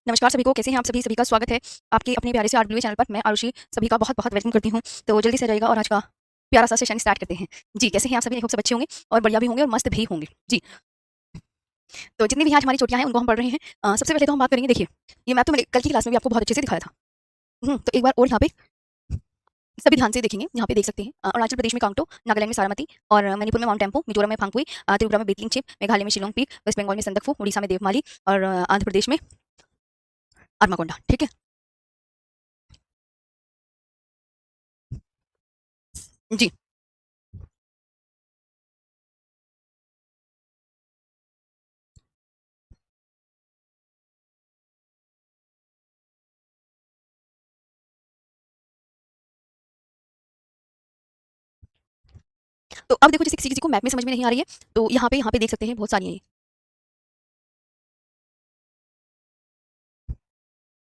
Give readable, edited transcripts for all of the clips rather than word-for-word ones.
नमस्कार सभी को, कैसे हैं आप सभी? सभी का स्वागत है आपके अपने प्यारे से आर्ट ब्लू चैनल पर। मैं आरुषि सभी का बहुत-बहुत वेलकम करती हूँ। तो जल्दी से आ जाइएगा और आज का प्यारा सा सेशन स्टार्ट करते हैं। जी, कैसे हैं आप सभी? आई होप सब अच्छे होंगे और बढ़िया भी होंगे और मस्त भी होंगे। जी, तो जितनी भी आज हमारी चोटियाँ हैं उनको हम पढ़ रहे हैं। सबसे पहले तो हम बात करेंगे, देखिए, ये मैप तो मैंने कल की क्लास में भी आपको बहुत अच्छे से दिखाया था। तो एक बार और यहाँ पे सभी ध्यान से देखेंगे। यहाँ पे देख सकते हैं अरुणाचल प्रदेश में कांगटो, नागालैंड में सारामती और मणिपुर में माउंट टेम्पो, मिजोरम में फांगपुई, त्रिपुरा में बेतलिंग चिप, मेघालय में शिलोंग पीक, वेस्ट बंगाल में संदकफू, उड़ीसा में देवमाली और आंध्र प्रदेश में अरमाकोंडा। ठीक है? जी। तो अब देखो, जैसे किसी-किसी को मैप में समझ में नहीं आ रही है, तो यहाँ पे देख सकते हैं बहुत सारी हैं ये।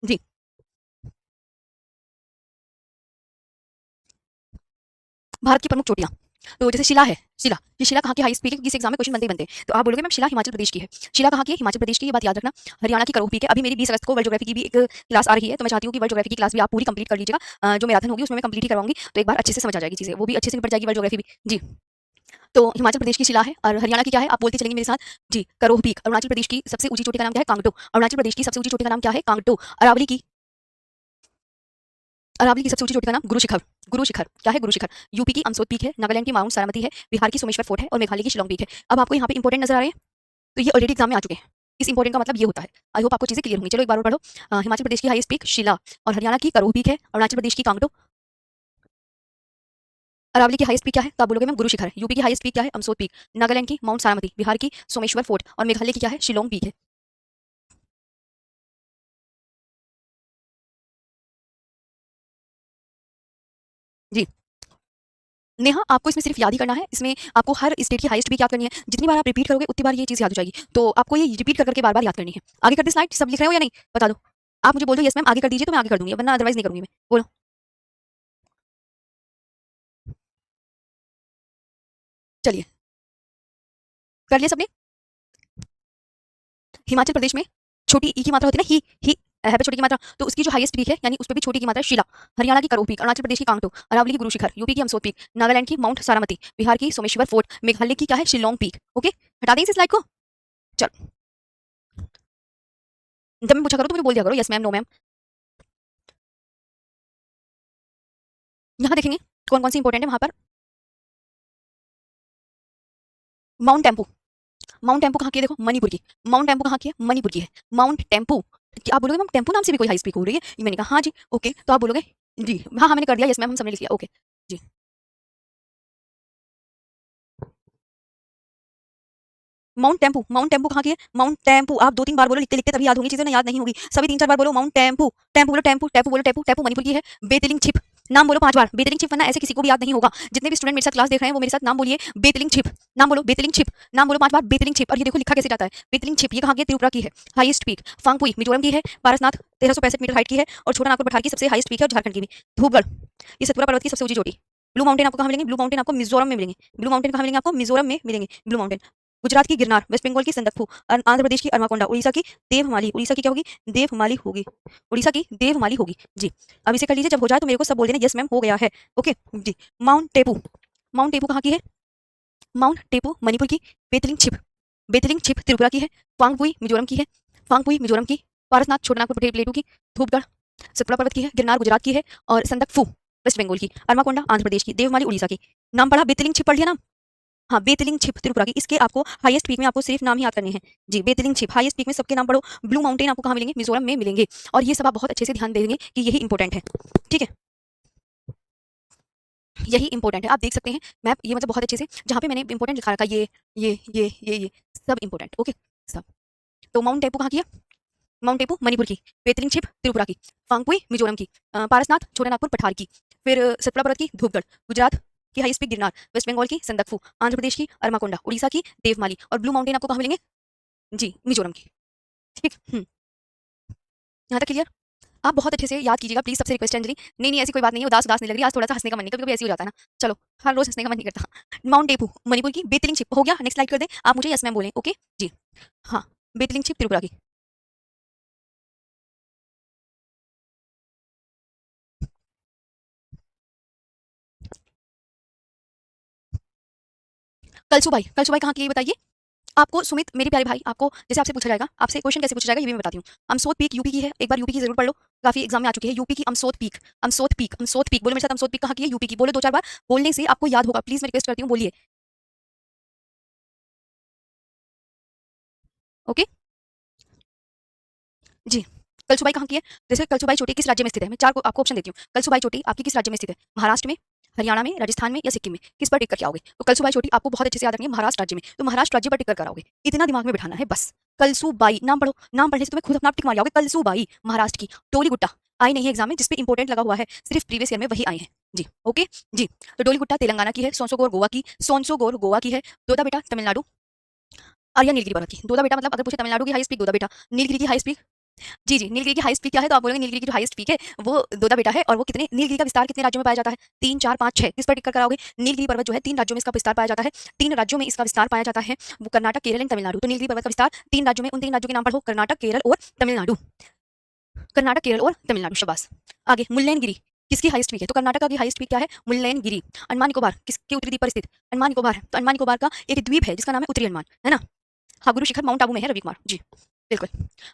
जी, भारत की प्रमुख चोटियाँ। तो जैसे शिला है, शिला, ये शिला कहाँ की हाईएस्ट पीक है? किसी एग्ज़ाम में क्वेश्चन बनते ही बनते हैं। तो आप बोलोगे मैम शिला हिमाचल प्रदेश की है। शिला कहाँ की है? हिमाचल प्रदेश की, ये बात याद रखना। हरियाणा की करोह पीक है। अभी मेरी 20 अगस्त को वर्ल्ड ज्योग्राफी की भी एक क्लास आ रही है, तो मैं चाहती हूँ कि वर्ल्ड ज्योग्राफी की क्लास भी आप पूरी कंप्लीट कर लीजिएगा। जो मैराथन होगी उसमें मैं कंप्लीट ही करवाऊँगी, तो एक बार अच्छे से समझ आ जाएगी चीज़ें, वो भी अच्छे से निपट जाएगी वर्ल्ड ज्योग्राफी भी। जी, तो हिमाचल प्रदेश की शिला है और हरियाणा की क्या है? आप बोलते चलेंगे मेरे साथ। जी, करोह पीक। अरुणाचल प्रदेश की सबसे ऊँची चोटी का नाम क्या है? कांगटो। अरुणाचल प्रदेश की सबसे ऊँची चोटी का नाम क्या है? कांगटो। अरावली की सबसे ऊँची चोटी का नाम गुरु शिखर। गुरु शिखर क्या है? गुरु शिखर। यूपी की अमसोद पीक है, नागालैंड की माउंट सारामती है, बिहार की सोमेश्वर फोर्ट है और मेघालय की शिलोंग पीक है। अब आपको यहाँ पे इंपॉर्टेंट नजर आ रहे हैं? तो ये ऑलरेडी एग्जाम में आ चुके हैं। इस इंपॉर्टेंट का मतलब ये होता है। आई होप आपको चीजें क्लियर होंगी। चलो एक बार और पढ़ो। हिमाचल प्रदेश की हाईएस्ट पीक शिला और हरियाणा की करोह पीक है, अरुणाचल प्रदेश की कांगटो। अरावली की हाईएस्ट पीक क्या है? तो आप बोलोगे मैम गुरु शिखर है। यूपी की हाईएस्ट पीक क्या है? अमसोद पीक। नागालैंड की माउंट सारामती, बिहार की सोमेश्वर फोर्ट और मेघालय की क्या है? शिलोंग पीक है। जी, नेहा, आपको इसमें सिर्फ याद ही करना है। इसमें आपको हर स्टेट की हाईएस्ट पीक याद करनी है। जितनी बार आप रिपीट करोगे उतनी बार ये चीज़ याद हो जाएगी। तो आपको ये रिपीट कर करके बार-बार याद करनी है। आगे कर दें स्लाइड? सब लिख रहे हो या नहीं? बता दो। आप मुझे बोल दो यस मैम आगे कर दीजिए, तो मैं आगे कर दूँगी, वरना अदरवाइज़ नहीं करूँगी मैं। बोलो। चलिए, कर लिया सबने? हिमाचल प्रदेश में छोटी ई की मात्रा होती है ना, ही है पे छोटी की मात्रा, तो उसकी जो हाईएस्ट पीक है, यानी उस पे भी छोटी की मात्रा है शिला। हरियाणा की करोह पीक, अरुणाचल प्रदेश की कांगटो, अरावली की गुरु शिखर, यूपी की अमसोद पीक, नागालैंड की माउंट सारामती, बिहार की सोमेश्वर फोर्ट, मेघालय की क्या है? शिलोंग पीक। ओके, हटा दें इस स्लाइड को? चलो, जब मैं पूछा करूँ तो मुझे बोल दिया करो यस मैम, नो मैम। यहाँ देखेंगे कौन कौन सी इंपॉर्टेंट है वहां पर। Mount tempo. माउंट टेम्पू कहाँ की है? देखो, मणिपुर की। माउंट टेम्पू कहाँ की है? मणिपुर की है। माउंट टेम्पू, आप बोलोगे मैम टेम्पू नाम से भी कोई हाई स्पीक हो रही है? ये मैंने कहा हाँ जी। ओके, तो आप बोलोगे जी, हाँ हाँ मैंने कर दिया, यस मैम हम सबने लिख लिया। ओके जी, माउंट टेम्पू। माउंट टेम्पू कहाँ की है? माउंट टेम्पू, आप 2-3 बार बोलो, लिखते-लिखते तभी याद होंगी चीज़ें, ना याद नहीं होगी। सभी 3-4 बार बोलो माउंट टेम्पू। टेम्पू बोलो, टेम्पू, टेम्पू बोलो, टेम्पू, टेम्पू मणिपुर की है। बेतलिंग छिप, नाम बोलो 5 बार। बेतलिंग छिप, वरना ऐसे किसी को भी याद नहीं होगा। जितने भी स्टूडेंट मेरे साथ क्लास देख रहे हैं वो मेरे साथ नाम बोलिए, बेतलिंग छिप। नाम बोलो, बेतलिंग छिप। नाम बोलो 5 बार, बेतलिंग छिप। और ये देखो लिखा कैसे जाता है, बेतलिंग छिप। ये कहाँ की है? त्रिपुरा की है। हाईएस्ट पीक फांगपुई मिजोरम की है। पारसनाथ 1365 मीटर हाइट की है और छोटा नागपुर पठार की सबसे हाईएस्ट पीक है और झारखंड की भी। धूपगढ़, ये सतपुरा पर्वत की सबसे ऊंची चोटी। ब्लू माउंटेन आपको कहाँ मिलेंगे? ब्लू माउंटेन आपको मिजोरम में मिलेंगे। ब्लू माउंटेन कहाँ मिलेंगे आपको? मिजोरम में मिलेंगे ब्लू माउंटेन। गुजरात की गिरनार, वेस्ट बंगाल की संदकफू, आंध्र प्रदेश की अरमाकोंडा, उड़ीसा की देवमाली। उड़ीसा की क्या होगी? देवमाली होगी। उड़ीसा की देवमाली होगी जी। अब इसे कर लीजिए, जब हो जाए तो मेरे को सब बोल देना यस मैम हो गया है। ओके जी। माउंट टेपू। माउंट टेपू कहाँ की है? माउंट टेपू मणिपुर की। बेतलिंग छिप, बेतलिंग छिप त्रिपुरा की है। फांगपुई मिजोरम की है। फांगपुई मिजोरम की। पारसनाथ छोटानागपुर प्लेटू की। धूपगढ़ सतपुड़ा पर्वत की है। गिरनार गुजरात की है और संदकफू वेस्ट बंगाल की। अरमाकोंडा आंध्र प्रदेश की। देवमाली उड़ीसा की। नाम पढ़ा? बेतलिंग छिप पढ़ लिया ना? हाँ, बेतलिंग छिप त्रिपुरा की। इसके आपको हाईएस्ट पीक में आपको सिर्फ नाम ही याद करने हैं। जी, बेतलिंग छिप हाईएस्ट पीक में सबके नाम पढ़ो। ब्लू माउंटेन आपको कहाँ मिलेंगे? मिजोरम में मिलेंगे। और ये सब आप बहुत अच्छे से ध्यान देंगे कि यही इंपॉर्टेंट है। ठीक है? यही इंपॉर्टेंट है। आप देख सकते हैं मैप, ये मतलब बहुत अच्छे से जहाँ पे मैंने इंपॉर्टेंट लिखा रखा है, ये सब इंपॉर्टेंट। ओके, सब। तो माउंट टेपू कहाँ की है? माउंट टेपू मणिपुर की। बेतलिंग छिप त्रिपुरा की। फांगपुई मिजोरम की। पारसनाथ छोटानागपुर पठार की। फिर सतपुड़ा पर्वत की धूपगढ़। गुजरात की हाईएस्ट पीक गिरनार। वेस्ट बंगाल की संदकफू। आंध्र प्रदेश की अरमाकोंडा। उड़ीसा की देवमाली और ब्लू माउंटेन आपको कहाँ मिलेंगे? जी, मिजोरम की। ठीक। यहाँ तक क्लियर? आप बहुत अच्छे से याद कीजिएगा प्लीज, सबसे रिक्वेस्ट है अंजलि। नहीं नहीं, ऐसी कोई बात नहीं है, उदास उदास नहीं लग रही आज, थोड़ा सा हंसने का मन नहीं, कभी कभी ऐसे ही हो जाता है ना। चलो, हर रोज हंसने का मन नहीं करता। माउंट टेपू मणिपुर की। बेतलिंग छिप हो गया, नेक्स्ट लाइक कर दे। आप मुझे यस मैम बोलें। ओके जी। हाँ, बेतलिंग छिप त्रिपुरा की। कलसुबाई कहाँ की है ये बताइए। आपको सुमित मेरे प्यारे भाई, आपको जैसे आपसे पूछा जाएगा, आपसे क्वेश्चन कैसे पूछा जाएगा ये भी मैं बताती हूँ। अमसोद पीक यूपी की है, एक बार यूपी की जरूर पढ़ लो, काफी एग्जाम में आ चुकी है। यूपी की अमसोद पीक, अमसोद पीक, अमसोद पीक, बोलो मेरे साथ, अमसोद पीक कहाँ की है? यूपी की। बोलो दो चार बार, बोलने से आपको याद होगा, प्लीज मैं रिक्वेस्ट करती हूँ, बोलिए। ओके जी। कलसुबाई कहाँ की है? जैसे कलसुबाई चोटी किस राज्य में स्थित है? मैं चार को आपको ऑप्शन देती हूँ। कलसुबाई चोटी आपकी किस राज्य में स्थित है? महाराष्ट्र में, हरियाणा में, राजस्थान में या सिक्किम में? किस पर टिक करके आओगे? तो कलसुबाई चोटी आपको बहुत अच्छे से याद रखनी है, महाराष्ट्र राज्य में, तो महाराष्ट्र राज्य पर टिक कर आओगे। इतना दिमाग में बिठाना है बस। कलसुबाई नाम पढ़ो, नाम पढ़ने से तुम्हें खुद अपना आप टिक मार जाओगे। कलसुबाई महाराष्ट्र की। डोली गुट्टा आई नहीं है एग्जाम में, जिसपे इंपोर्टेंट लगा हुआ है, सिर्फ प्रीवियस ईयर में वही आई है जी। ओके जी। तो डोली गुट्टा तेलंगाना की है, सोनसोगोर गोवा की, सोनसोगोर गोवा की है, दोदा बेटा तमिलनाडु, और या नीलगिरी पर्वत की। दोदा बेटा मतलब अगर पूछे तमिलनाडु की हाईएस्ट पीक दोदा बेटा, नीलगिरी की हाईएस्ट पीक, जी जी, नीलगिरी की हाईएस्ट पीक क्या है? तो आप बोलेंगे नीलगिरी की जो हाईएस्ट पीक है वो दोदा बेटा है। और वो कितने, नीलगिरी का विस्तार कितने राज्यों में पाया जाता है? 3 4 5 6, किस पर टिक कर कराओगे? नीलगिरी पर्वत जो है 3 राज्यों में इसका विस्तार पाया जाता है, 3 राज्यों में इसका विस्तार पाया जाता है, वो कर्नाटक, केरल एंड तमिलनाडु। तो नीलगिरी पर्वत का विस्तार 3 राज्यों में, उन 3 राज्यों के नाम पढ़ो, कर्नाटक, केरल और तमिलनाडु। कर्नाटक, केरल और तमिलनाडु, शाबाश। आगे मुल्लेनगिरी किसकी हाईएस्ट पीक है? तो कर्नाटक की हाईएस्ट पीक क्या है? मुल्लेनगिरी। अंडमान निकोबार किसके उत्तरी द्वीप पर स्थित? अंडमान निकोबार, तो अंडमान निकोबार का एक द्वीप है जिसका नाम है उत्तरी अंडमान, है ना? हाँ, गुरु शिखर माउंट आबू में है, रवि कुमार जी, बिल्कुल।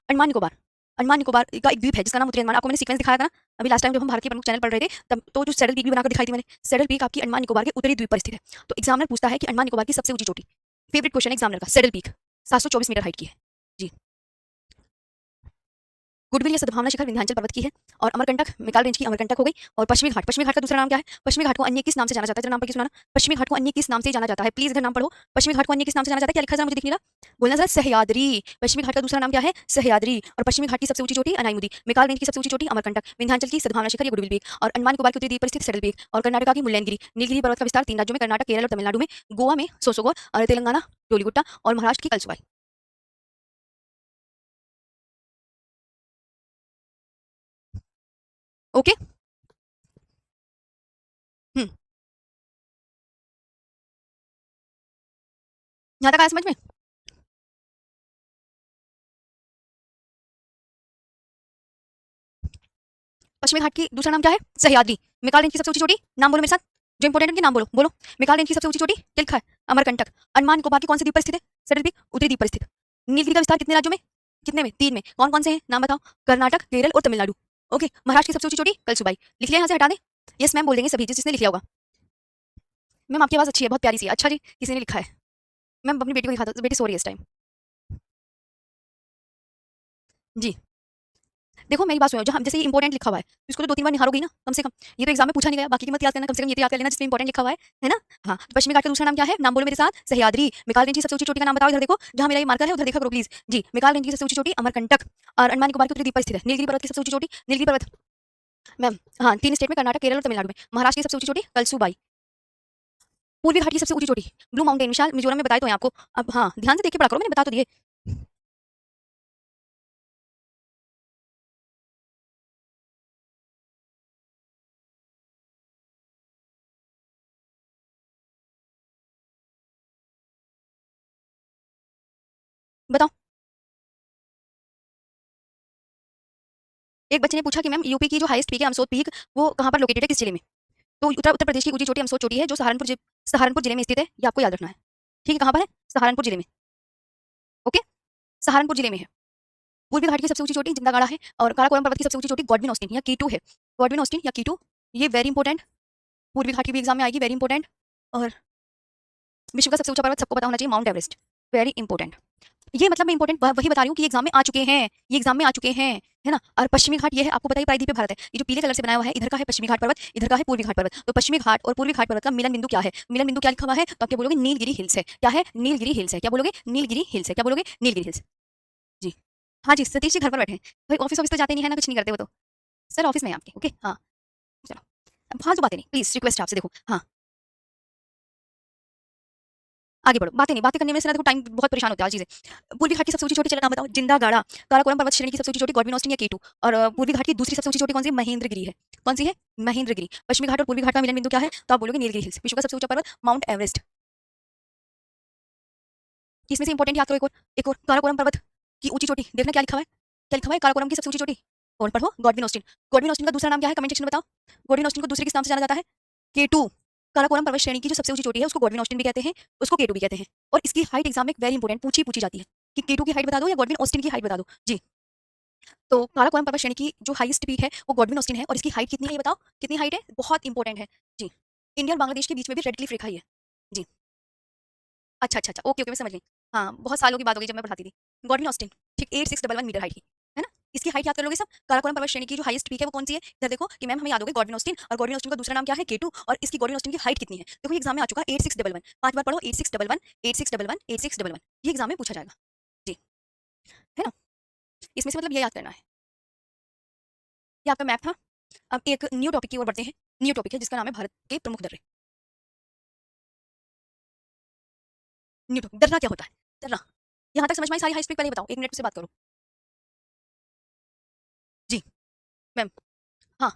अंडमान निकोबार, अंडमान निकोबार का एक द्वीप है जिसका नाम उत्तरी अंडमान। आपको मैंने सीक्वेंस दिखाया था ना अभी लास्ट टाइम जब हम भारत के प्रमुख चैनल पढ़ रहे थे, तब तो जो सैडल पीक भी बनाकर दिखाई थी मैंने, सैडल पीक आपकी अंडमान निकोबार के उत्तरी द्वीप पर स्थित है। तो एग्जामिनर पूछता है कि अंडमान निकोबार की सबसे ऊंची चोटी, फेवरेट क्वेश्चन है एग्जामिनर का, सैडल पीक 724 मीटर हाइट की है जी। गुडविल या सद्भावना शिखर विंध्याचल पर्वत की है, और अमरकंटक मिकाल रेंज की अमरकंटक हो गई। और पश्चिमी घाट, पश्चिमी घाट का दूसरा नाम क्या है? पश्चिमी घाट को अन्य किस नाम से जाना जाता है? जरा नाम पढ़ के सुनाना। पश्चिमी घाट को अन्य किस नाम से जाना जाता है? प्लीज इधर नाम पढ़ो। पश्चिमी घाट को अन्य किस नाम से जाना जाता है? क्या लिखा है जरा मुझे दिख नहीं रहा, बोलना जरा। सह्याद्री। पश्चिमी घाट का दूसरा नाम क्या है? सह्याद्री। और पश्चिमी घाट की सबसे ऊंची चोटी अनाईमुदी, मिकाल रेंज की सबसे ऊंची चोटी अमरकंटक, विंध्याचल की सद्भावना शिखर या गुडविल पीक, और अंडमान निकोबार के उत्तरी द्वीप पर स्थित सैडल पीक, और कर्नाटक की मुल्लेनगिरी। नीलगिरी पर्वत का विस्तार 3 राज्यों में, कर्नाटक, केरल और तमिलनाडु में, गोवा में सोसोगोर, और तेलंगाना डोलीगुट्टा, और महाराष्ट्र की कलसुबाई। ओके। हम्म, यहाँ तक आया समझ में? पश्चिमी घाट की दूसरा नाम क्या है? सह्याद्री। मिकाल रेंज की सबसे ऊंची चोटी, नाम बोलो मेरे साथ, जो इंपोर्टेंट उनके नाम बोलो, बोलो। मिकाल रेंज की सबसे ऊंची चोटी क्या लिखा है? अमरकंटक। अंडमान निकोबार के कौन से द्वीप पर स्थित है? सैडल द्वीप, उत्तरी द्वीप पर स्थित। नीलगिरी का विस्तार कितने राज्यों में? कितने में? 3 में। कौन कौन से हैं नाम बताओ? कर्नाटक, केरल और तमिलनाडु। ओके। महाराष्ट्र की सबसे ऊंची चोटी कलसुबाई, लिख लिया, यहाँ से हटा दें। यस मैम बोल देंगे सभी जिसने लिख लिया होगा। मैम आपकी आवाज अच्छी है, बहुत प्यारी सी है। अच्छा जी, किसी ने लिखा है। मैम अपनी बेटी को दिखा दो, बेटी सो रही है इस टाइम। जी। देखो मेरी बात सुनो, जहाँ जैसे ये इंपॉर्टेंट लिखा हुआ है तो इसको तो 2 3 बार निहारोगे ही ना कम से कम। ये तो एग्जाम में पूछा नहीं गया, बाकी की मत याद करना, कम से कम ये तो याद कर लेना जिसमें इंपॉर्टेंट लिखा हुआ है ना? हाँ, तो पश्चिमी घाट का दूसरा नाम क्या है? नाम बोलो मेरे साथ। सह्याद्री। मिकाल रेंज की सबसे ऊंची चोटी का नाम बताओ, इधर देखो जहाँ मेरा ये मार्कर है उधर देखा करो प्लीज जी। मिकाल रेंज की सबसे ऊंची चोटी अमरकंटक, और अंडमान निकोबार के उत्तरी द्वीप पर स्थित है। नीलगिरी पर्वत की सबसे ऊंची चोटी, नीलगिरी पर्वत मैम, हाँ 3 स्टेट में, कर्नाटक, केरल और तमिलनाडु में। महाराष्ट्र की सबसे ऊंची चोटी कलसुबाई। पूर्वी घाट की सबसे ऊंची चोटी ब्लू माउंटेन, विशाल मिजोरम में, बताए तो हैं आपको। अब हाँ ध्यान से देख के पढ़ा करो, मैंने बता तो दिए। बताओ। एक बच्चे ने पूछा कि मैम यूपी की जो हाईएस्ट पीक है अमसोद पीक, वो कहाँ पर लोकेटेड है, किस जिले में? तो उत्तर उत्तर प्रदेश की ऊंची चोटी अमसोद चोटी है, जो सहारनपुर जिले में स्थित है, ये आपको याद रखना है। ठीक है, कहाँ पर है? सहारनपुर जिले में। ओके, सहारनपुर जिले में है। पूर्वी घाट की सबसे ऊंची चोटी जिंदागाड़ा है, और काराकोरम पर्वत की सबसे ऊंची चोटी गॉडविन ऑस्टिन या कीटू है। गॉडविन ऑस्टिन या कीटू, ये वेरी इंपॉर्टेंट, पूर्वी घाट की भी एग्जाम में आएगी, वेरी इंपॉर्टेंट। और विश्व का सबसे ऊंचा पर्वत सबको पता होना चाहिए, माउंट एवरेस्ट, वेरी इंपॉर्टेंट। ये मतलब मैं इंपॉर्टेंट वही बता रही हूँ कि एग्जाम में आ चुके हैं, ये एग्जाम में आ चुके हैं, है ना? और पश्चिमी घाट ये है, आपको बताइए प्रायद्वीपीय भारत है, ये जो पीले कलर से बनाया हुआ है, इधर का है पश्चिमी घाट पर्वत, इधर का है पूर्वी घाट पर्वत। तो पश्चिमी घाट और पूर्वी घाट पर्वत का मिलन बिंदु क्या है? मिलन बिंदु क्या लिखा हुआ है? तो आप क्या बोलोगे? नीलगिरी हिल्स है। क्या है? नीलगिरी हिल्स है। क्या बोलोगे? नीलगिरी हिल्स है। क्या बोलोगे? नीलगिरी हिल्स जी। हाँ जी, सतीश जी घर पर बैठे हैं भाई, ऑफिस ऑफिस तो जाते नहीं है ना, कुछ नहीं करते वो तो। सर ऑफिस में है आपके, ओके हाँ। चलो, अब फालतू बातें नहीं प्लीज, रिक्वेस्ट है आपसे, देखो हाँ आगे बढ़ो, बातें नहीं, बातें करने में से ना देखो टाइम बहुत परेशान होता है चीजें। पूर्वी घाट की सबसे ऊंची चोटी, चलो नाम बताओ। जिंदा गाड़ा। काराकोरम पर्वत श्रेणी की सबसे ऊंची चोटी गॉडविन ऑस्टिन या केटू। और पूर्वी घाट की दूसरी सबसे ऊंची चोटी कौन सी? महेंद्रगिरी है। कौन सी है? महेंद्रगिरी। पश्चिमी घाट और पूर्वी घाट का मिलन बिंदु क्या है? तो आप बोलोगे नीलगिरी हिल्स। विश्व का सबसे ऊंचा पर्वत माउंट एवरेस्ट। इसमें से इंपॉर्टेंट याद करो, एक और काराकोरम पर्वत की ऊंची चोटी देखना क्या लिखा हुआ है? क्या लिखा हुआ है? काराकोरम की सबसे ऊंची चोटी, और पढ़ो गॉडविन ऑस्टिन। गॉडविन ऑस्टिन का दूसरा नाम क्या है? कमेंट सेक्शन में बताओ। गॉडविन ऑस्टिन को दूसरे किस नाम से जाना जाता है? केटू। काराकोरम पर्वत श्रेणी की जो सबसे ऊंची चोटी है उसको गॉडविन ऑस्टिन भी कहते हैं, उसको केटू भी कहते हैं। और इसकी हाइट एग्जाम में वेरी इंपॉर्टेंट पूछी जाती है कि केटू की हाइट बता दो या गॉडविन ऑस्टिन की हाइट बता दो जी। तो काराकोरम पर्वत श्रेणी की जो हाईएस्ट पीक है वो गॉडविन ऑस्टिन है और इसकी हाइट कितनी है ये बताओ, कितनी हाइट है, बहुत इंपॉर्टेंट है जी। इंडिया और बांग्लादेश के बीच में भी रेड क्लिफ रेखा ही है जी। अच्छा अच्छा अच्छा, ओके ओके, मैं समझ गई। हाँ, बहुत सालों की बात हो गई जब मैं पढ़ाती थी। गॉडविन ऑस्टिन, ठीक, 8611 मीटर हाइट की, है ना। इसकी हाइट याद कर लोगे सब। काराकोरम पर्वत श्रेणी की जो हाईएस्ट पीक है वो कौन सी है, इधर देखो कि मैम हमें याद हो गई गॉडविन ऑस्टिन, और गॉडविन ऑस्टिन का दूसरा नाम क्या है, केटू, और इसकी गॉडविन ऑस्टिन की हाइट कितनी है देखो, ये एग्जाम में आ चुका 8611, 5 बार पढ़ो, 8611 8611 8611, ये एग्जाम में पूछा जाएगा जी, है ना। इसमें से मतलब ये याद करना है। ये आपका मैप था। अब एक न्यू टॉपिक की ओर बढ़ते हैं। न्यू टॉपिक है जिसका नाम है भारत के प्रमुख दर्रे। न्यू टॉपिक, दर्रा क्या होता है, दर्रा। यहाँ तक समझ में आई सारी हाई स्पीड, पहले बताओ, 1 मिनट से बात करो जी। मैम, हाँ,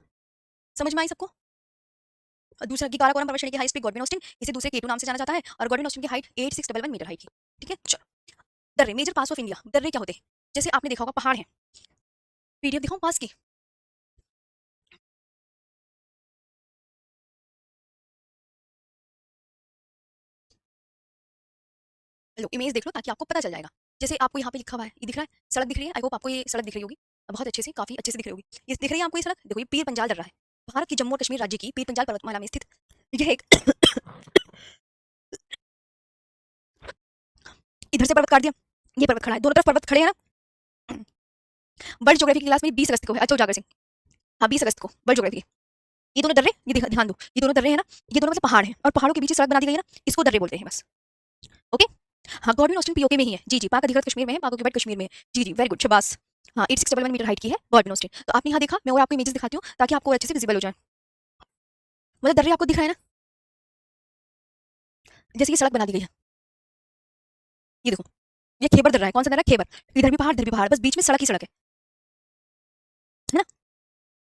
समझ में आई सबको। दूसरा की काराकोरम पर्वत श्रेणी की हाईएस्ट पीक गॉडविन ऑस्टिन, इसे दूसरे केटू नाम से जाना जाता है, और गॉडविन ऑस्टिन की हाइट 8611 मीटर हाइट की, ठीक है। चलो, दर्रे, मेजर पास ऑफ इंडिया, दर्रे क्या होते हैं, जैसे आपने देखा होगा पहाड़ है, पीडीएफ दिखाऊं पास की। लो इमेज देख लो ताकि आपको पता चल जाएगा। जैसे आपको यहाँ पे लिखा हुआ है, ये दिख रहा है, सड़क दिख रही है, आई होप आपको ये सड़क दिख रही होगी बहुत अच्छे से, काफी अच्छे से दिख रही होगी। ये दिख रही है आपको ये सड़क, देखो ये पीर पंजाल दर्रा है, भारत की जम्मू और कश्मीर राज्य की पीर पंजाल पर्वतमाला में स्थित यह एक इधर से पर्वत काट दिया, ये पर्वत खड़ा है, दोनों तरफ पर्वत खड़े हैं ना। वर्ल्ड ज्योग्राफी की क्लास में 20 अगस्त को है, अच्छा उजागर सिंह, हाँ 20 अगस्त को वर्ल्ड ज्योग्राफी। ये दोनों दर्रे, ये ध्यान दो, ये दोनों दर्रे है ना, ये दोनों मतलब पहाड़ है, और पहाड़ों के बीच सड़क बना दी गई है ना, इसको दर्रे बोलते हैं बस। ओके, हाँ गॉडविन ऑस्टिन पीओके में ही है जी जी, पाक अधिकृत कश्मीर में है, पाक ऑक्युपाइड कश्मीर में है जी जी, वेरी गुड, शाबाश। हाँ 8611 मीटर हाइट की है गॉडविन ऑस्टिन। तो आपने यहाँ देखा, मैं और आपको इमेजेस दिखाती हूँ ताकि आपको अच्छे से विजिबल हो जाए। मतलब दर्रे आपको दिख रहा है ना, जैसे ये सड़क बना दी गई है, ये देखो, ये खेबर दर्रा है, कौन सा दर्रा है, खेबर, इधर भी पहाड़, बस बीच में सड़क ही सड़क है ना।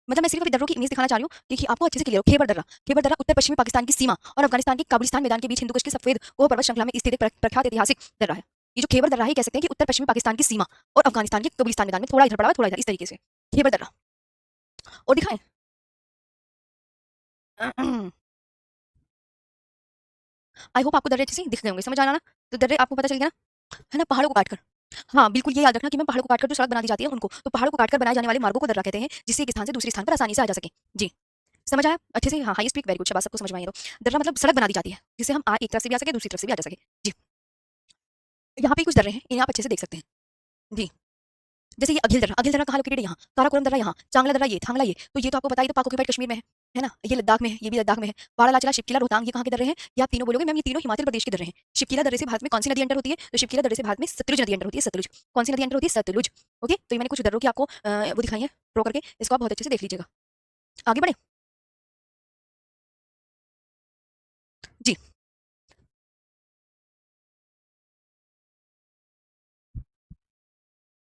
मतलब मैं सिर्फ अभी दर्रों की इमेज दिखाना चाह रही हूँ, देखिए आपको अच्छे से क्लियर हो। खेबर दर्रा, खेबर दर्रा उत्तर पश्चिमी पाकिस्तान की सीमा और अफगानिस्तान के काबुलिस्तान मैदान के बीच हिंदुकुश की सफेद वो पर्वत श्रृंखला में स्थित एक प्रख्यात ऐतिहासिक दर्रा है। ये जो खेबर दर्रा है, कह सकते हैं कि उत्तर पश्चिमी पाकिस्तान की सीमा और अफगानिस्तान के कबुलिस्तान मैदान में थोड़ा इधर पड़ा हुआ थोड़ा इधर, इस तरीके से खेबर दर्रा। और दिखाएं आई होप आपको दर्रे अच्छे से दिख गए होंगे, समझ आना ना। तो दर्रे आपको पता चल गया ना, है ना, पहाड़ों को काटकर। हाँ बिल्कुल, ये याद रखना कि मैं पहाड़ों को काटकर जो सड़क बना दी जाती है उनको, तो पहाड़ों को काटकर बनाए जाने वाले मार्गों को दर्रा कहते हैं, जिससे एक स्थान से दूसरे स्थान पर आसानी से आ जा सके जी। समझ आया अच्छे से, हाँ हाई स्पीड, वेरी गुड, शाबाश, सबको समझ में आया। तो दर्रा मतलब सड़क बना दी जाती है जिससे हम एक तरफ से भी आ सके, दूसरी तरफ से भी आ जा सके जी। यहाँ पे कुछ दर्रे हैं, इन्हें आप अच्छे से देख सकते हैं जी। जैसे ये अघिल दर्रा कहाँ लोकेटेड है, यहाँ, काराकोरम दर्रा यहाँ, चांगला दर्रा ये, थांगला ये, तो ये तो आपको पता ही, तो पाक ऑक्युपाइड कश्मीर में है ना, ये लद्दाख में है, ये भी लद्दाख में है। बारालाचला, शिवकीला, रोहतांग, ये कहाँ के दर्रे हैं, ये आप तीनों बोलोगे मैम, ये तीनों हिमाचल प्रदेश के दर्रे हैं। शिवकीला दर्रे से भारत में कौन सी नदी एंटर होती है, तो शिवकीला दर्रे से भारत में सतलुज नदी एंटर होती है, सतलुज। कौन सी नदी एंटर होती है, सतलुज। ओके, तो ये मैंने कुछ दर्रों की आपको वो दिखाई है ड्रॉ करके, इसको आप बहुत अच्छे से देख लीजिएगा। आगे बढ़े जी।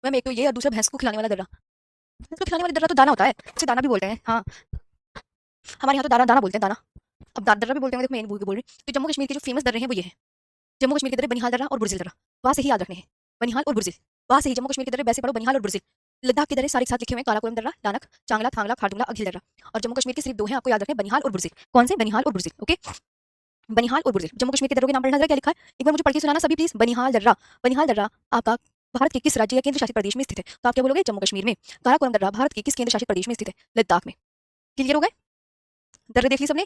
मैम एक तो ये, और दूसरा भैंस को खिलाने वाला दर्रा, भैंस को खिलाने वाला दर्रा तो दाना होता है, उसे दाना भी बोलते हैं, हाँ हमारे यहाँ तो दाना दाना बोलते हैं, दाना। अब दर्रा भी बोलते हैं, देखो मैं बोल रही हूँ। तो जम्मू कश्मीर के जो फेमस दर्रे हैं वो ये है, जम्मू कश्मीर के दर्रे बनिहाल दर्रा और बुरजिल दर्रा, वहां से ही याद रखने हैं, बनिहाल और बुरजिल, वहां से ही जम्मू कश्मीर के दर्रे वैसे पढ़ो, बनिहाल और बुरजिल। लद्दाख के दर्रे सारे एक साथ लिखे हुए हैं, काराकोरम दर्रा, डानक, चांगला, थांगला, खारदुंगला, अघिल दर्रा। और जम्मू कश्मीर के सिर्फ दो हैं, आपको याद रखने, बनिहाल और बुरजिल। कौन से, बनिहाल और बुरजिल, ओके, बनिहाल और बुरजिल। जम्मू कश्मीर के दर्रों के नाम पढ़ना, जरा क्या लिखा है, एक बार मुझे पढ़ के सुनाना सभी प्लीज। बनिहाल दर्रा, बनिहाल दर्रा आपका भारत के किस राज्य या केंद्र शासित प्रदेश में स्थित है, तो आप क्या बोलोगे, जम्मू कश्मीर में। काराकोरम दर्रा भारत के किस केंद्र शासित प्रदेश में स्थित है, लद्दाख में। क्लियर हो गए, दर्रे देख ली सबने।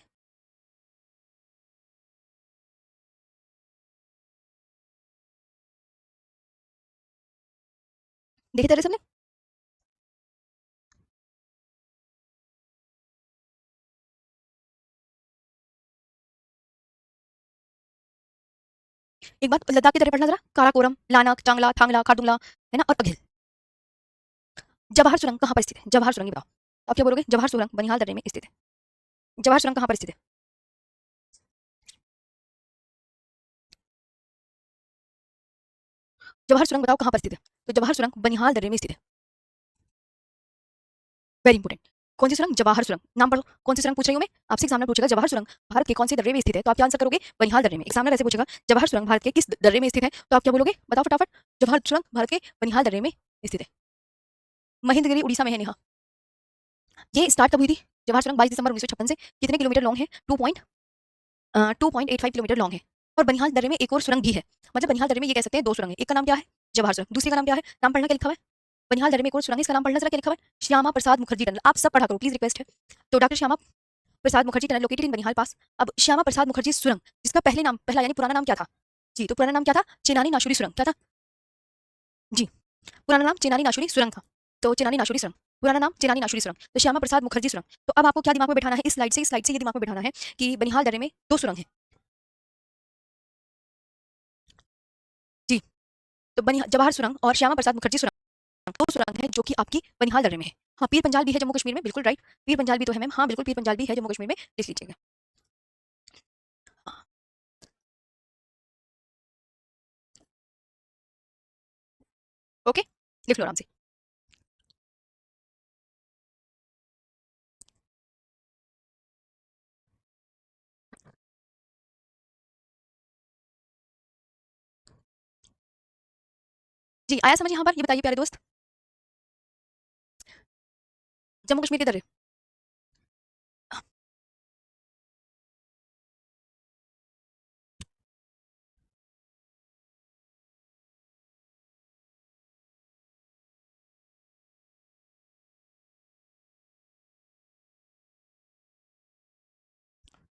देखे दर्रे सबने। एक बात लद्दाख की तरह पढ़ना जरा, काराकोरम, लानक, चांगला, थांगला, खारदुंगला, है ना, और अघिल। जवाहर सुरंग कहाँ पर स्थित है, जवाहर सुरंग बताओ, आप क्या बोलोगे, जवाहर सुरंग बनिहाल दर्रे में स्थित है। जवाहर सुरंग कहाँ पर स्थित है, जवाहर सुरंग बताओ कहाँ पर स्थित है, तो जवाहर सुरंग बनिहाल दर्रे में स्थित है, वेरी इंपॉर्टेंट। कौन सी सुरंग, जवाहर सुरंग, नाम पढ़ो, कौन सी सुरंग पूछ रही हूँ मैं आपसे, एग्जाम में पूछेगा जवाहर सुरंग भारत के कौन से दर्रे में स्थित है, तो आप क्या आंसर करोगे, बनिहाल दर्रे में। एग्जामिनर ऐसे पूछेगा जवाहर सुरंग भारत के किस दर्रे में स्थित है, तो आप क्या बोलोगे, बताओ फटाफट। जवाहर सुरंग भारत के बनिहाल दर्रे में स्थित है, महेंद्रगिरी उड़ीसा में है नेहा। ये स्टार्ट कब हुई थी, जवाहर सुरंग 22 दिसंबर 1956 से, कितने किलोमीटर लॉन्ग है, 2 पॉइंट 2.85 किलोमीटर लॉन्ग है और बनिहाल दर्रे में एक और सुरंग भी है। मतलब बनिहाल दर्रे में ये कह सकते हैं दो सुरंग है, एक का नाम क्या है जवाहर सुरंग, दूसरे का नाम क्या है, नाम पढ़ना क्या लिखा हुआ है, बनिहाल दर्रे में एक और सुरंग है, इसका नाम पढ़ना जरा क्या लिखा हुआ है, श्यामा प्रसाद मुखर्जी टनल। आप सब पढ़ा करो प्लीज, रिक्वेस्ट है। तो doctor Shyama Prasad Mukherjee tunnel located in Banihal pass. अब श्यामा प्रसाद मुखर्जी सुरंग, जिसका पहले नाम, पहला यानी पुराना नाम क्या था जी, तो पुराना नाम क्या था, चेनानी नाशुरी सुरंग, क्या था जी, पुराना नाम चेनानी नाशुरी सुरंग था। तो चेनानी नाशुरी सुरंग, पुराना नाम चेनानी नाशुरी सुरंग, तो श्यामा प्रसाद मुखर्जी सुरंग। तो अब आपको क्या दिमाग में बैठाना है, इस स्लाइड से ये दिमाग में बैठाना है कि बनिहाल दर्रे में दो सुरंग है जी। तो बनिहाल जवाहर सुरंग और श्यामा प्रसाद मुखर्जी सुरंग, दो सुरंग है जो कि आपकी बनिहाल दर्रे में है। हाँ, पीर पंजाल भी है जम्मू कश्मीर में, बिल्कुल राइट, पीर पंजाल भी तो है मैम, हाँ बिल्कुल पीर पंजाल भी है जम्मू कश्मीर में, लिख लीजिएगा। हाँ, ओके, लिख लो आराम से। जी आया समझ यहाँ पर, ये बताइए प्यारे दोस्त, जम्मू कश्मीर के दर्रे।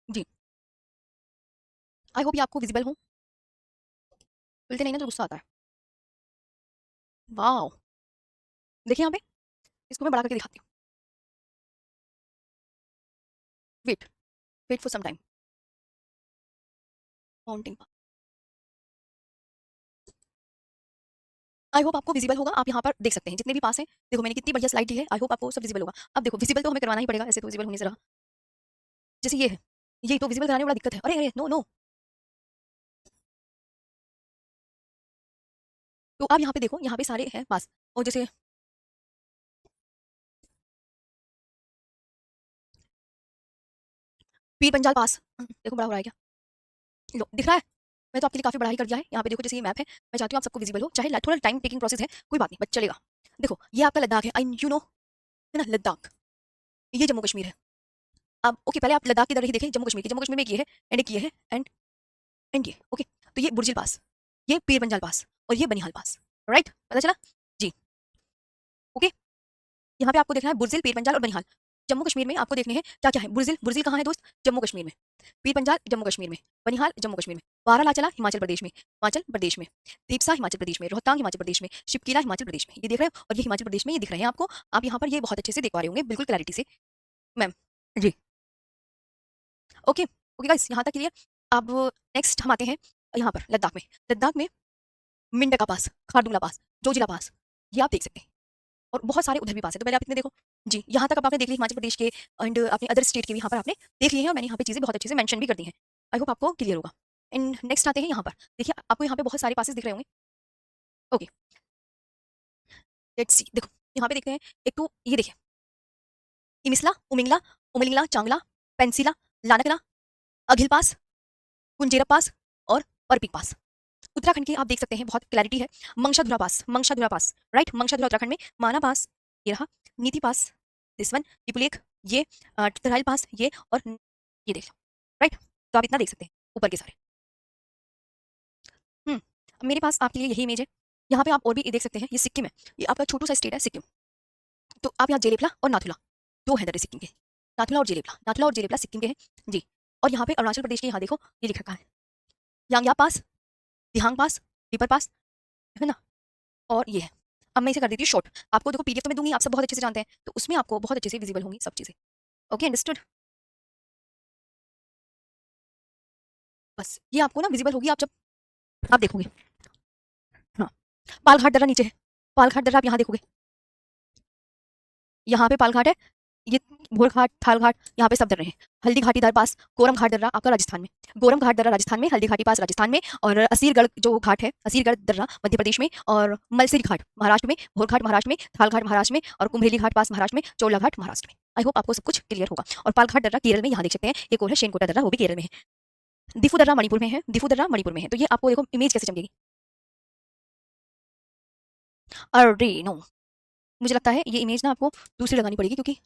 जी आई होप ये आपको विजिबल हो, बोलते नहीं ना तो गुस्सा आता है। वाह, देखिए यहाँ पे, इसको मैं बड़ा करके दिखाती हूँ, wait, wait for some time, mounting. I hope आपको विजिबल होगा, आप यहाँ पर देख सकते हैं जितने भी पास हैं, देखो मैंने कितनी बढ़िया स्लाइड दी है, आई होप आपको सब विजिबल होगा। अब देखो विजिबल तो हमें करवाना ही पड़ेगा, ऐसे तो विजिबल होने से रहा, जैसे ये है, ये तो विजिबल कराने में बड़ा दिक्कत है, अरे अरे नो नो। तो आप यहाँ पे देखो, यहाँ पे सारे हैं पास, और जैसे पीर पंजाल पास, देखो बड़ा हो रहा है क्या, लो दिख रहा है, मैं तो आपके लिए काफी बढ़ाई कर दिया है। यहाँ पे देखो जैसे ये मैप है, मैं चाहती हूँ आप सबको विजिबल हो, चाहे थोड़ा टाइम टेकिंग प्रोसेस है, कोई बात नहीं बट चलेगा। देखो ये आपका लद्दाख है, आई यू नो, है ना लद्दाख, ये जम्मू कश्मीर है। अब ओके, पहले आप लद्दाख की तरह ही देखें, जम्मू कश्मीर की, जम्मू कश्मीर में एक ये है एंड एक ये है एंड ये, ओके। तो ये बुर्जिल पास, ये पीर पंजाल पास और ये बनिहाल पास, राइट, पता चला जी, ओके। यहाँ पे आपको देखना है बुर्जिल, पीर पंजाल और बनिहाल। जम्मू कश्मीर में आपको देखने हैं क्या क्या है, बुर्जिल, बुर्जिल कहाँ है दोस्त, जम्मू कश्मीर में, पीर पंजाल जम्मू कश्मीर में, बनिहाल जम्मू कश्मीर में, बारालाचला हिमाचल प्रदेश में, हिमाचल प्रदेश में, दीपसा हिमाचल प्रदेश में, रोहतांग हिमाचल प्रदेश में, शिपकीला हिमाचल प्रदेश में, ये देख रहे हो, और ये हिमाचल प्रदेश में ये दिख रहे हैं आपको, आप यहाँ पर ये बहुत अच्छे से देख पा रहे होंगे बिल्कुल क्लैरिटी से मैम जी, ओके ओके गाइस, यहाँ तक क्लियर। अब नेक्स्ट हम आते हैं यहाँ पर लद्दाख में, लद्दाख में मिंडका पास, खारदुंगला पास, जोजिला पास, ये आप देख सकते हैं, और बहुत सारे उधर भी पास है। तो पहले आप इतने देखो जी, यहाँ तक अब आपने देख ली हिमाचल प्रदेश के एंड अपने अदर स्टेट के भी यहाँ पर आपने देख लिए हैं, और मैंने यहाँ पे चीज़ें बहुत अच्छे से मेंशन भी कर दी हैं, आई होप आपको क्लियर होगा। एंड नेक्स्ट आते हैं यहाँ पर, देखिए आपको यहाँ पे बहुत सारे पासेस दिख रहे होंगे, ओके लेट्स सी, देखो यहाँ पे देखते हैं, एक तो ये देखिए इमिसला, उमिंगला, उमलिंगला, चांगला, पेंसिला, लानकला, अघिल पास, कुंजेरा पास और परपिक पास। उत्तराखंड की आप देख सकते हैं बहुत क्लैरिटी है, मंगशाधुरा पास, मंगशाधुरा पास, राइट, मंगशाधुरा उत्तराखंड में, माना पास ये रहा, नीति पास दिस वन, पिपुलेख ये, थराइल पास ये, और ये देख लो, राइट। तो आप इतना देख सकते हैं ऊपर के सारे। अब मेरे पास आपके लिए यही इमेज है, यहाँ पे आप और भी देख सकते हैं, ये सिक्किम है, ये आपका छोटू सा स्टेट है सिक्किम। तो आप यहाँ जेलेपला और नाथुला, दो है दर सिक्किम के, नाथुला और जेलेपला, नाथुला और जेलेपला सिक्किम के हैं जी। और यहाँ पे अरुणाचल प्रदेश के, यहाँ देखो ये लिख रखा है, यांगया पास, दिहांग पास, पीपर पास, है ना, और ये है। अब मैं इसे कर देती हूँ शॉर्ट, आपको देखो पीडीएफ तो मैं दूंगी, आप सब बहुत अच्छे से जानते हैं, तो उसमें आपको बहुत अच्छे से विजिबल होंगी सब चीजें, ओके अंडरस्टूड। बस ये आपको ना विजिबल होगी आप जब आप देखोगे, हाँ। पालघाट दर्रा नीचे है, पालघाट दर्रा आप यहाँ देखोगे, यहाँ पे पालघाट है, ये भोरघाट, थालघाट, यहाँ पे सब दर्रे हैं। हल्दी घाटी दर पास, गोरम घाट दर्रा आपका राजस्थान में, गोरम घाट दर्रा राजस्थान में, हल्दी घाटी पास राजस्थान में, और असीरगढ़ जो घाट है, असीरगढ़ दर्रा मध्य प्रदेश में, और मलसिरी घाट महाराष्ट्र में, भोरघाट महाराष्ट्र में, थालघाट महाराष्ट्र में, और कुम्भरेली घाट पास महाराष्ट्र में, चोला घाट महाराष्ट्र में। आई होप आपको सब कुछ क्लियर होगा। और पालघाट दर्रा केरल में, यहाँ देख सकते हैं, एक और है शेनकोटा दर्रा, वो भी केरल में है। दिफू दर्रा मणिपुर में है, दिफू दर्रा मणिपुर में है। तो ये आपको देखो इमेज कैसे चमकेगी, अरे नो, मुझे लगता है ये इमेज ना आपको दूसरी लगानी पड़ेगी, क्योंकि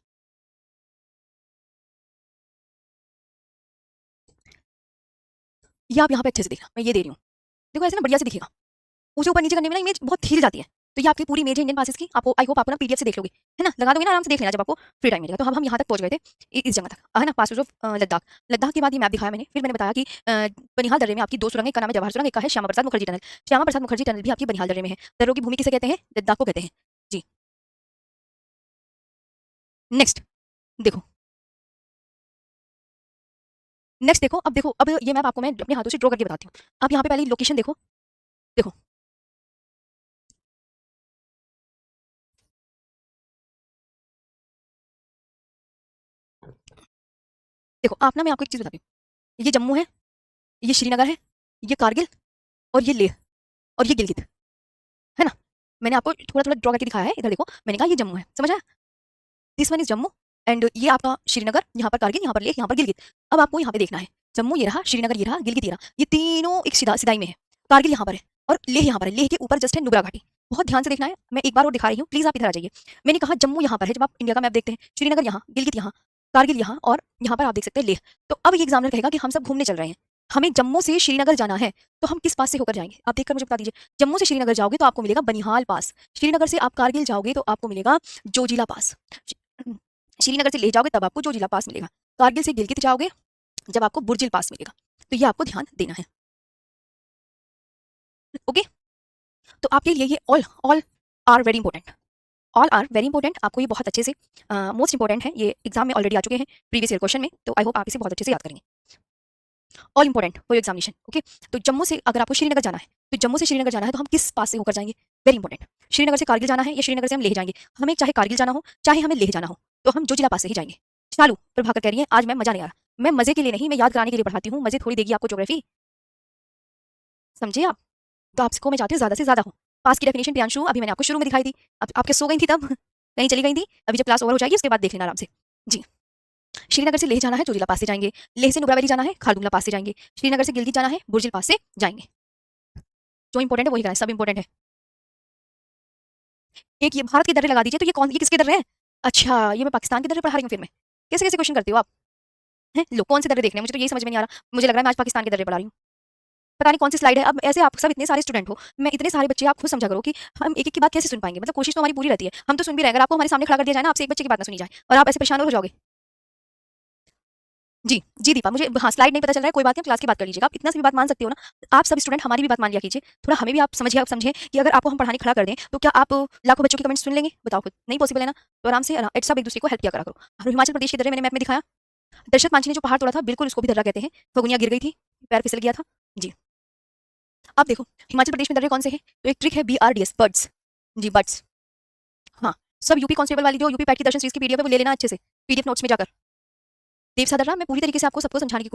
ये आप यहाँ पे अच्छे से देखना, मैं ये दे रही हूँ। देखो ऐसे ना बढ़िया से दिखेगा। उसे ऊपर नीचे करने में ना इमेज बहुत हिल जाती है। तो ये आपकी पूरी इमेज है इंडियन पासेस की। आपको आई होप आपको ना पीडीएफ से देख लोगे, है ना? लगा दोगे ना आराम से देख लेना जब आपको फ्री टाइम मिलेगा। तो हम यहाँ तक पहुँच गए थे इस जगह तक, है ना? Passes of Ladakh. लद्दाख के बाद ये मैप दिखाया मैंने। फिर मैंने बताया कि बनिहाल दर्रे में आपकी 2 सुरंग, एक का नाम है जवाहर सुरंग, एक का है श्यामा प्रसाद मुखर्जी टनल। श्यामा प्रसाद मुखर्जी टनल भी आपकी बनिहाल दर्रे में है। दर्रों की भूमि किसे कहते हैं? लद्दाख को कहते हैं। जी, नेक्स्ट देखो। नेक्स्ट देखो, अब देखो, अब ये मैप आपको मैं अपने हाथों से ड्रॉ करके बताती हूँ। आप यहाँ पे पहले लोकेशन देखो, देखो, देखो आप ना मैं आपको एक चीज़ बताती हूँ। ये जम्मू है, ये श्रीनगर है, ये कारगिल और ये लेह और ये गिलगित, है ना? मैंने आपको थोड़ा-थोड़ा ड्रॉ करके दिखाया है। इधर देखो, मैंने कहा ये जम्मू है, समझ आया? This one is Jammu and ये आपका श्रीनगर, यहाँ पर कारगिल, यहाँ पर लेह, यहाँ पर गिलगित। अब आपको यहाँ पे देखना है, जम्मू ये रहा, श्रीनगर ये रहा, गिलगित ये रहा। ये तीनों एक सिदाई में है। कारगिल यहाँ पर है और लेह यहाँ पर है। लेह के ऊपर जस्ट है नुब्रा घाटी। बहुत ध्यान से देखना है, मैं एक बार और दिखा रही हूँ, प्लीज़ आप इधर आ जाइए। मैंने कहा जम्मू यहाँ पर है, जब आप इंडिया का मैप देखते हैं, श्रीनगर यहाँ, गिलगित यहाँ, कारगिल यहाँ और यहाँ पर आप देख सकते हैं लेह। तो अब ये एग्जामिनर कहेगा कि हम सब घूमने चल रहे हैं, हमें जम्मू से श्रीनगर जाना है, तो हम किस पास से होकर जाएंगे? आप देखकर मुझे बता दीजिए। जम्मू से श्रीनगर जाओगे तो आपको मिलेगा बनिहाल पास, श्रीनगर से आप कारगिल जाओगे तो आपको मिलेगा जोजिला पास, श्रीनगर से ले जाओगे तब आपको जोजिला पास मिलेगा, कारगिल से गिलगित जाओगे जब आपको बुर्जिल पास मिलेगा। तो ये आपको ध्यान देना है, ओके? तो आपके लिए ये all all are very important, all are very important. आपको ये बहुत अच्छे से मोस्ट इंपॉर्टेंट है, ये एग्जाम में ऑलरेडी आ चुके हैं प्रीवियस ईयर क्वेश्चन में, तो आई होप आप इसे बहुत अच्छे से याद करेंगे। All important for examination, okay? तो जम्मू से अगर आपको श्रीनगर जाना है, तो जम्मू से श्रीनगर जाना है तो हम किस पास से होकर जाएंगे? Very important. श्रीनगर से कारगिल जाना है या श्रीनगर से हम लेह जाएंगे? हमें चाहे कारगिल जाना हो चाहे हमें लेह जाना हो, तो हम जोजिला पास से ही जाएंगे। चालू प्रभाकर कह रही है आज मैं मजा नहीं आ रहा। मैं मजे के लिए नहीं, मैं याद कराने के लिए पढ़ाती हूँ, मजे थोड़ी देगी आपको ज्योग्राफी, समझे आप? तो आपको मैं चाहती हूँ ज़्यादा से ज़्यादा हो। पास की डेफिनेशन प्रियांशु अभी मैंने आपको शुरू में दिखाई थी, अब आपके सो गई थी तब कहीं चली गई थी, अभी जब क्लास ओवर हो जाएगी उसके बाद देख लेना आराम से। जी, श्रीनगर से लेह जाना है जोजिला पास से जाएंगे, लेह से नुब्रा वैली जाना है खारदुंगला पास से जाएंगे, श्रीनगर से गिलगित जाना है बुर्जिल पास से जाएंगे। जो इंपॉर्टेंट है वही करना है, सब इंपॉर्टेंट है। एक ये भारत के दर्रे लगा दीजिए, तो ये किसके दर्रे हैं? अच्छा, ये मैं पाकिस्तान के दर्रे पढ़ा रही हूँ फिर मैं। कैसे कैसे क्वेश्चन करती हो आप? हैं लो, कौन से दर्रे देखने हैं? मुझे तो यही समझ में नहीं आ रहा। मुझे लग रहा है मैं आज पाकिस्तान के दर्रे पढ़ा रही हूँ। पता नहीं कौन सी स्लाइड है। अब ऐसे आप सब इतने सारे स्टूडेंट हो, मैं इतने सारे बच्चे, आप खुद समझा करो कि हम एक-एक की बात कैसे सुन पाएँगे? मतलब कोशिश तो हमारी पूरी रहती है। हम तो सुन भी रहे हैं, अगर आपको हमारे सामने खड़ा कर दिया जाए ना, आपसे एक बच्चे की बात ना सुनी जाए और आप ऐसे परेशान और हो जाओगे। जी, जी दीपा, मुझे हाँ, स्लाइड नहीं पता चल रहा है, कोई बात नहीं, आप क्लास की बात कर लीजिएगा। आप इतना सी भी बात मान सकते हो ना, आप सब स्टूडेंट हमारी भी बात मान लिया कीजिए। थोड़ा हमें भी आप समझिए, आप समझें कि अगर आपको हम पढ़ाने खड़ा कर दें, तो क्या आप लाखों बच्चों के कमेंट्स सुन लेंगे? बताओ खुद, नहीं पॉसिबल है ना? तो आराम से सब एक-दूसरे को हेल्प किया करा करो। और हिमाचल प्रदेश के दर्रे मैंने मैप में दिखाया। दशरथ मांझी ने जो पहाड़ तोड़ा था, बिल्कुल उसको भी दर्रा कहते हैं। फगुनिया गिर गई थी, पैर फिसल गया था। जी, अब देखो हिमाचल प्रदेश में दर्रे कौन से हैं? तो एक ट्रिक है BRDS, बर्ड्स। जी, बर्ड्स। हाँ, सब यूपी कांस्टेबल वाली जो यूपी पैट की दर्शन सीरीज की पीडीएफ है वो ले लेना अच्छे से, पीडीएफ नोट्स में जाकर। देवसा दर्रा मैं पूरी तरीके से आपको सबको समझाने की